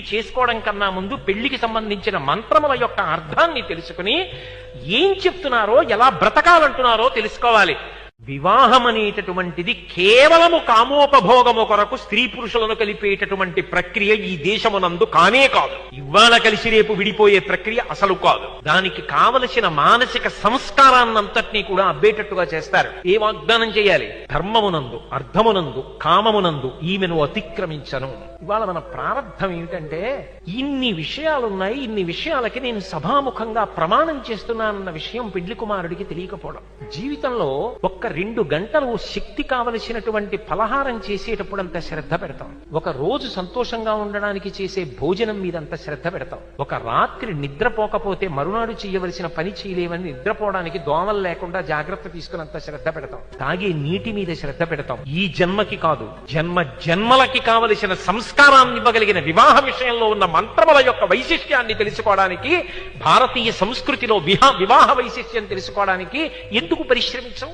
పెళ్లి చేసుకోవడం కన్నా ముందు పెళ్లికి సంబంధించిన మంత్రముల యొక్క అర్థాన్ని తెలుసుకుని ఏం చెప్తున్నారో, ఎలా బ్రతకాలంటున్నారో తెలుసుకోవాలి. వివాహం అనేటటువంటిది కేవలము కామోపభోగము కొరకు స్త్రీ పురుషులను కలిపేటటువంటి ప్రక్రియ ఈ దేశమునందు కానే కాదు. ఇవాళ కలిసి రేపు విడిపోయే ప్రక్రియ అసలు కాదు. దానికి కావలసిన మానసిక సంస్కారాన్నంతటినీ కూడా అబ్బేటట్టుగా చేస్తారు. ఏ వాగ్దానం చేయాలి? ధర్మమునందు, అర్థమునందు, కామమునందు ఈమెను అతిక్రమించను. ఇవాళ మన ప్రారంభం ఏమిటంటే, ఇన్ని విషయాలున్నాయి, ఇన్ని విషయాలకి నేను సభాముఖంగా ప్రమాణం చేస్తున్నానన్న విషయం పెళ్లి కుమారుడికి తెలియకపోవడం. జీవితంలో ఒక్క 2 గంటలు శక్తి కావలసినటువంటి పలహారం చేసేటప్పుడు అంత శ్రద్ధ పెడతాం. ఒక రోజు సంతోషంగా ఉండడానికి చేసే భోజనం మీద అంత శ్రద్ధ పెడతాం. ఒక రాత్రి నిద్రపోకపోతే మరునాడు చేయవలసిన పని చేయలేవని నిద్రపోవడానికి దోమలు లేకుండా జాగ్రత్త తీసుకున్నంత శ్రద్ధ పెడతాం. తాగే నీటి మీద శ్రద్ధ పెడతాం. ఈ జన్మకి కాదు, జన్మ జన్మలకి కావలసిన సంస్కారాన్ని ఇవ్వగలిగిన వివాహ విషయంలో ఉన్న మంత్రముల యొక్క వైశిష్ట్యాన్ని తెలుసుకోవడానికి, భారతీయ సంస్కృతిలో వివాహ వైశిష్ట్యం తెలుసుకోవడానికి ఎందుకు పరిశ్రమించం?